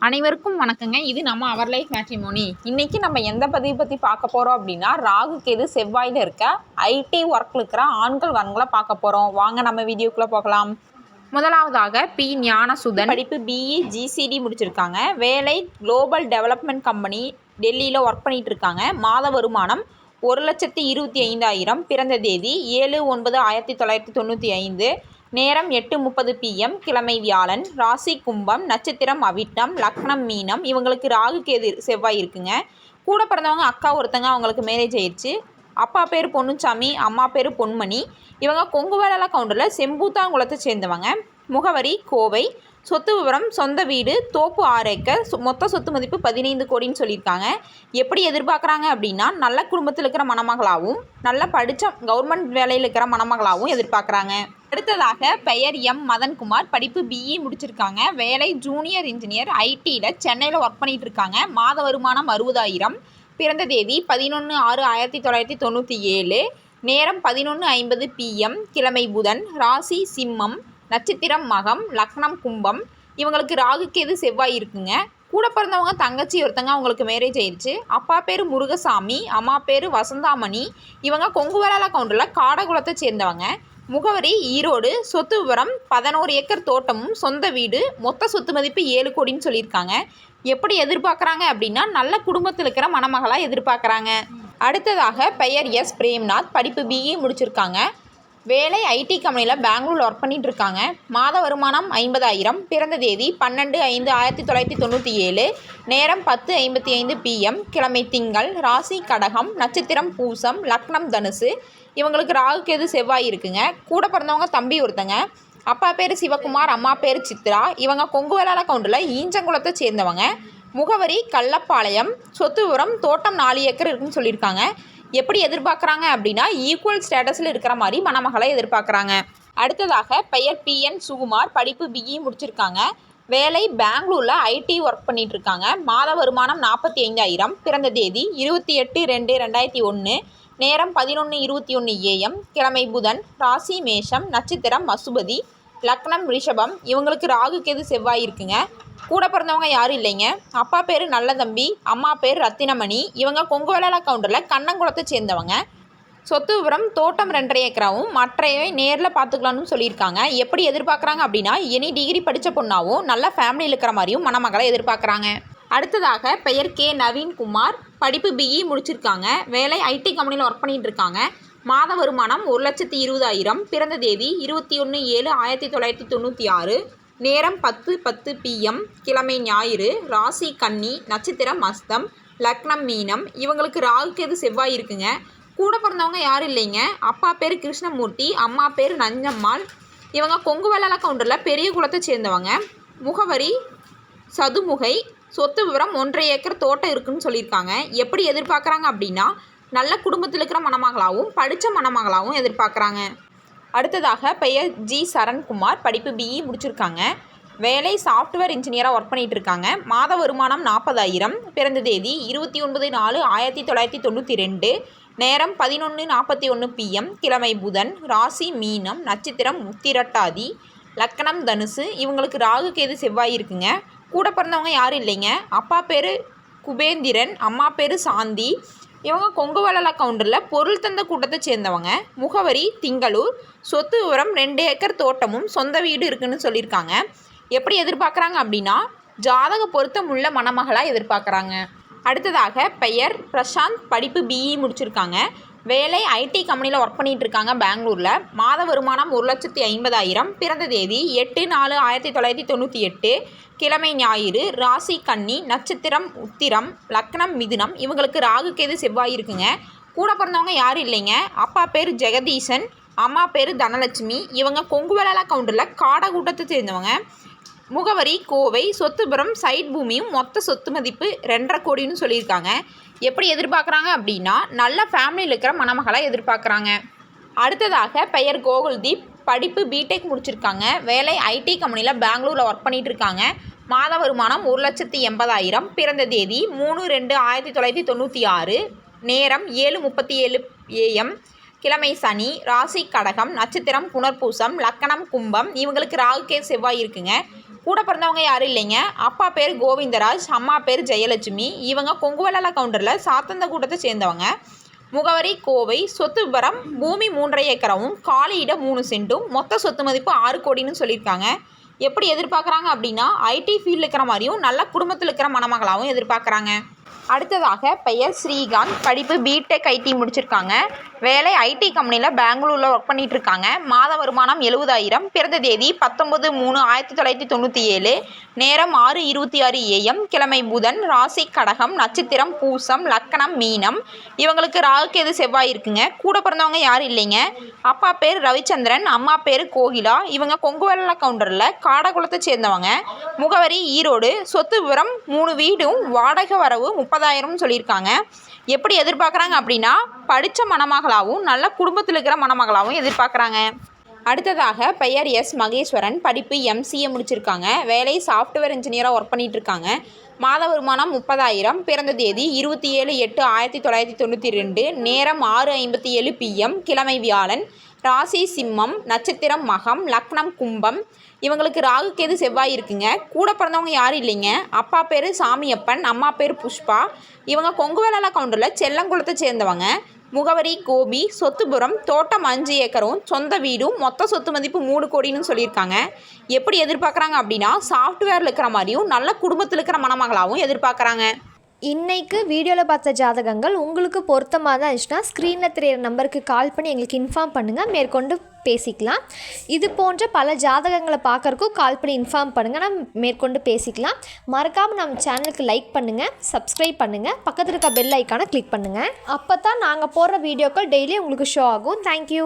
அனைவருக்கும் வணக்கங்க. இது நம்ம அவர் லைஃப் மேட்ரிமோனி. இன்றைக்கி நம்ம எந்த பதிவை பற்றி பார்க்க போகிறோம் அப்படின்னா, ராகு கேது செவ்வாயில் இருக்க ஐடி ஒர்க்கில் இருக்கிற ஆண்கள் வரங்களை பார்க்க போகிறோம். வாங்க நம்ம வீடியோக்குள்ளே போகலாம். முதலாவதாக பி ஞானசுதன் படிப்பு பிஇ ஜிசிடி முடிச்சிருக்காங்க. வேலை குளோபல் டெவலப்மெண்ட் கம்பெனி டெல்லியில் ஒர்க் பண்ணிகிட்டு இருக்காங்க. மாத வருமானம் 1,25,000. பிறந்த தேதி 7/9/1995. நேரம் 8:30 PM. கிழமை வியாழன். ராசி கும்பம். நட்சத்திரம் அவிட்டம். லக்னம் மீனம். இவங்களுக்கு ராகு கேது செவ்வாய் இருக்குங்க. கூட பிறந்தவங்க அக்கா ஒருத்தங்க, அவங்களுக்கு மேரேஜ் ஆயிடுச்சு. அப்பா பேர் பொன்னுச்சாமி, அம்மா பேர் பொன்மணி. இவங்க கொங்கு வேளாள கவுண்டரில் செம்பூத்தாங்குளத்தை சேர்ந்தவங்க. முகவரி கோவை. சொத்து விவரம் சொந்த வீடு, தோப்பு 6 ஏக்கர், மொத்த சொத்து மதிப்பு 15 கோடின்னு சொல்லியிருக்காங்க. எப்படி எதிர்பார்க்குறாங்க அப்படின்னா, நல்ல குடும்பத்தில் இருக்கிற மணமகளாகவும் நல்ல படித்த கவர்மெண்ட் வேலையில் இருக்கிற மணமகளாகவும் எதிர்பார்க்குறாங்க. அடுத்ததாக பெயர் எம் மதன்குமார். படிப்பு பிஇ முடிச்சிருக்காங்க. வேலை ஜூனியர் இன்ஜினியர் ஐடியில் சென்னையில் ஒர்க் பண்ணிகிட்டு இருக்காங்க. மாத வருமானம் 60,000. பிறந்த தேதி 11/6/1997. நேரம் 11:50 PM. கிழமை புதன். ராசி சிம்மம். நட்சத்திரம் மகம். லக்னம் கும்பம். இவங்களுக்கு ராகு கேது செவ்வாய் இருக்குங்க. கூட பிறந்தவங்க தங்கச்சி ஒருத்தங்க, அவங்களுக்கு மேரேஜ் ஆயிடுச்சு. அப்பா பேர் முருகசாமி, அம்மா பேர் வசந்தாமணி. இவங்க கொங்கு வேளாள கவுண்டரில் காடகுளத்தை சேர்ந்தவங்க. முகவரி ஈரோடு. சொத்து விவரம் 11 ஏக்கர் தோட்டமும் சொந்த வீடு, மொத்த சொத்து மதிப்பு 7 கோடின்னு சொல்லியிருக்காங்க. எப்படி எதிர்பார்க்குறாங்க அப்படின்னா, நல்ல குடும்பத்தில் இருக்கிற மணமகளாக எதிர்பார்க்குறாங்க. அடுத்ததாக பெயர் எஸ் பிரேம்நாத். படிப்பு பிஇ முடிச்சிருக்காங்க. வேலை ஐடி கம்பெனியில் பெங்களூரில் ஒர்க் பண்ணிகிட்டு இருக்காங்க. மாத வருமானம் 50,000. பிறந்த தேதி 12/5/1997. நேரம் 10:55 PM. கிழமை திங்கள். ராசி கடகம். நட்சத்திரம் பூசம். லக்னம் தனுசு. இவங்களுக்கு ராகு கேது செவ்வாய் இருக்குங்க. கூட பிறந்தவங்க தம்பி ஒருத்தங்க. அப்பா பேர் சிவகுமார், அம்மா பேர் சித்ரா. இவங்க கொங்கு வேளாள கவுண்டரில் ஈஞ்சங்குளத்தை சேர்ந்தவங்க. முகவரி கள்ளப்பாளையம். சொத்து விவரம் தோட்டம் 4 ஏக்கர் இருக்குன்னு சொல்லியிருக்காங்க. எப்படி எதிர்பார்க்குறாங்க அப்படின்னா, ஈக்குவல் ஸ்டேட்டஸில் இருக்கிற மாதிரி மணமகளை எதிர்பார்க்குறாங்க. அடுத்ததாக பெயர் PN சுகுமார். படிப்பு பிஇ முடிச்சிருக்காங்க. வேலை பெங்களூரில் ஐடி ஒர்க் பண்ணிகிட்டு இருக்காங்க. மாத வருமானம் 45,000. பிறந்த தேதி 28/2/2001. நேரம் 11:21 AM. கிழமை புதன். ராசி மேஷம். நட்சத்திரம் மசுபதி. லக்னம் ரிஷபம். இவங்களுக்கு ராகு கேது செவ்வாய் இருக்குங்க. கூட பிறந்தவங்க யாரும் இல்லைங்க. அப்பா பேர் நல்ல தம்பி, அம்மா பேர் ரத்தினமணி. இவங்க கொங்கு வேளாள கவுண்டரில் கண்ணங்குளத்தை சேர்ந்தவங்க. சொத்து விவரம் தோட்டம் 2.5 ஏக்கராவும் மற்றையவை நேரில் பார்த்துக்கலான்னு சொல்லியிருக்காங்க. எப்படி எதிர்பார்க்குறாங்க அப்படின்னா, எனி டிகிரி படித்த பொண்ணாகவும் நல்ல ஃபேமிலியில் இருக்கிற மாதிரியும் மணமகளை எதிர்பார்க்குறாங்க. அடுத்ததாக பெயர் கே நவீன்குமார். படிப்பு பிஇ முடிச்சிருக்காங்க. வேலை ஐடி கம்பெனியில் ஒர்க் பண்ணிகிட்டு இருக்காங்க. மாத வருமானம் 1,20,000. பிறந்த தேதி 21/7/1996. நேரம் 10:10 PM. கிழமை ஞாயிறு. ராசி கன்னி. நட்சத்திரம் அஸ்தம். லக்னம் மீனம். இவங்களுக்கு ராகு கேது செவ்வாய் இருக்குங்க. கூட பிறந்தவங்க யாரும் இல்லைங்க. அப்பா பேர் கிருஷ்ணமூர்த்தி, அம்மா பேர் நஞ்சம்மாள். இவங்க கொங்கு வேளாள கவுண்டரில் பெரிய குளத்தை சேர்ந்தவங்க. முகவரி சதுமுகை. சொத்து விவரம் 1.5 ஏக்கர் தோட்டம் இருக்குன்னு சொல்லியிருக்காங்க. எப்படி எதிர்பார்க்குறாங்க அப்படின்னா, நல்ல குடும்பத்தில் இருக்கிற மணமகளாகவும் படித்த மணமகளாகவும் எதிர்பார்க்குறாங்க. அடுத்ததாக பெயர் ஜி சரண்குமார். படிப்பு பிஇ முடிச்சிருக்காங்க. வேலை சாஃப்ட்வேர் இன்ஜினியராக ஒர்க் பண்ணிகிட்டு இருக்காங்க. மாத வருமானம் 40,000. பிறந்த தேதி 29/4/1992. நேரம் 11:41 PM. கிழமை புதன். ராசி மீனம். நட்சத்திரம் உத்திரட்டாதி. லக்னம் தனுசு. இவங்களுக்கு ராகு கேது செவ்வாய் இருக்குங்க. கூட பிறந்தவங்க யாரும் இல்லைங்க. அப்பா பேர் குபேந்திரன், அம்மா பேர் சாந்தி. இவங்க கொங்கு வேளாள கவுண்டரில் பொருள் தந்த கூட்டத்தை சேர்ந்தவங்க. முகவரி திங்களூர். சொத்து விவரம் 2 ஏக்கர் தோட்டமும் சொந்த வீடு இருக்குன்னு சொல்லியிருக்காங்க. எப்படி எதிர்பார்க்குறாங்க அப்படின்னா, ஜாதக பொருத்தம் உள்ள மணமகளாக எதிர்பார்க்குறாங்க. அடுத்ததாக பெயர் பிரசாந்த். படிப்பு பிஇ முடிச்சிருக்காங்க. வேலை ஐடி கம்பெனியில் ஒர்க் பண்ணிகிட்டு இருக்காங்க பெங்களூரில். மாத வருமானம் 1,50,000. பிறந்த தேதி 8/4/1998. கிழமை ஞாயிறு. ராசி கன்னி. நட்சத்திரம் உத்திரம். லக்னம் மிதுனம். இவங்களுக்கு ராகு கேது செவ்வாய் இருக்குங்க. கூட பிறந்தவங்க யாரும் இல்லைங்க. அப்பா பேர் ஜெகதீசன், அம்மா பேர் தனலட்சுமி. இவங்க கொங்கு வேளாள கவுண்டரில் காடக்கூட்டத்தை சேர்ந்தவங்க. முகவரி கோவை. சொத்து விவரம் சைட் பூமியும் மொத்த சொத்து மதிப்பு 2.5 கோடின்னு சொல்லியிருக்காங்க. எப்படி எதிர்பார்க்குறாங்க அப்படின்னா, நல்ல ஃபேமிலியில் இருக்கிற மணமகளை எதிர்பார்க்குறாங்க. அடுத்ததாக பெயர் கோகுல்தீப். படிப்பு பிடெக் முடிச்சிருக்காங்க. வேலை ஐடி கம்பெனியில் பெங்களூரில் ஒர்க் பண்ணிகிட்டு இருக்காங்க. மாத வருமானம் 1,80,000. பிறந்த தேதி 3/2/1996. நேரம் 7:37 AM. கிழமை சனி. ராசி கடகம். நட்சத்திரம் புனர்பூசம். லக்கணம் கும்பம். இவங்களுக்கு ராகு கேது செவ்வாய் இருக்குங்க. கூட பிறந்தவங்க யாரும் இல்லைங்க. அப்பா பேர் கோவிந்தராஜ், அம்மா பேர் ஜெயலட்சுமி. இவங்க கொங்குவெள்ளாள கவுண்டரில் சாத்தந்த கூட்டத்தை சேர்ந்தவங்க. முகவரி கோவை. சொத்து விவரம் பூமி 3.5 ஏக்கராவும் காலி இடம் 3 சென்ட்டும், மொத்த சொத்து மதிப்பு 6 கோடின்னு சொல்லியிருக்காங்க. எப்படி எதிர்பார்க்குறாங்க அப்படின்னா ஐடி ஃபீல்டில் இருக்கிற மாதிரியும் நல்ல குடும்பத்தில் இருக்கிற மணமகளாகவும் எதிர்பார்க்குறாங்க. அடுத்ததாக பெயர் ஸ்ரீகாந்த், படிப்பு பிடெக் ஐடி முடிச்சிருக்காங்க. வேலை ஐடி கம்பெனியில் பெங்களூரில் ஒர்க் பண்ணிகிட்டு இருக்காங்க. மாத வருமானம் 70,000. பிறந்த தேதி 19/3/1997. நேரம் 6:26 AM. கிழமை புதன். ராசி கடகம். நட்சத்திரம் பூசம். லக்கணம் மீனம். இவங்களுக்கு ராகுகேது செவ்வாய் இருக்குங்க. கூட பிறந்தவங்க யாரும் இல்லைங்க. அப்பா பேர் ரவிச்சந்திரன், அம்மா பேர் கோகிலா. இவங்க கொங்குவெள்ளாள கவுண்டரில் காடகுளத்தை சேர்ந்தவங்க. முகவரி ஈரோடு. சொத்து விவரம் 3 வீடும் வாடகை வரவு 30,000 சொல்லியிருக்காங்க. எப்படி எதிர்பார்க்குறாங்க அப்படின்னா படித்த மணமகளாகவும் நல்ல குடும்பத்தில் இருக்கிற மணமகளாகவும் எதிர்பார்க்குறாங்க. அடுத்ததாக பெயர் எஸ் மகேஸ்வரன், படிப்பு எம்சிஏ முடிச்சிருக்காங்க. வேலை சாஃப்ட்வேர் இன்ஜினியராக ஒர்க் பண்ணிகிட்டு இருக்காங்க. மாத வருமானம் 30,000. பிறந்த தேதி 27/8/1992. நேரம் 6:57 PM. கிழமை வியாழன். ராசி சிம்மம். நட்சத்திரம் மகம். லக்னம் கும்பம். இவங்களுக்கு ராகுகேது செவ்வாய் இருக்குங்க. கூட பிறந்தவங்க யாரும் இல்லைங்க. அப்பா பேர் சாமியப்பன், அம்மா பேர் புஷ்பா. இவங்க கொங்குவெள்ளாள கவுண்டரில் செல்லங்குளத்தை சேர்ந்தவங்க. முகவரி கோபி. சொத்துபுரம் தோட்டம் 5 ஏக்கரும் சொந்த வீடும், மொத்த சொத்து மதிப்பு 3 கோடின்னு சொல்லியிருக்காங்க. எப்படி எதிர்பார்க்குறாங்க அப்படின்னா சாஃப்ட்வேரில் இருக்கிற மாதிரியும் நல்ல குடும்பத்தில் இருக்கிற மணமகளாகவும் எதிர்பார்க்குறாங்க. இன்றைக்கு வீடியோவில் பார்த்த ஜாதகங்கள் உங்களுக்கு பொருத்தமாக தான் இருந்துச்சுன்னா ஸ்க்ரீனில் தெரியிற நம்பருக்கு கால் பண்ணி எங்களுக்கு இன்ஃபார்ம் பண்ணுங்கள், மேற்கொண்டு பேசிக்கலாம். இது போன்ற பல ஜாதகங்களை பார்க்குறக்கும் கால் பண்ணி இன்ஃபார்ம் பண்ணுங்கள், நம்ம மேற்கொண்டு பேசிக்கலாம். மறக்காமல் நம்ம சேனலுக்கு லைக் பண்ணுங்கள், சப்ஸ்கிரைப் பண்ணுங்கள், பக்கத்தில் இருக்க பெல் ஐக்கானை கிளிக் பண்ணுங்கள். அப்போ தான் நாங்கள் போடுற வீடியோக்கள் டெய்லி உங்களுக்கு ஷோ ஆகும். தேங்க்யூ.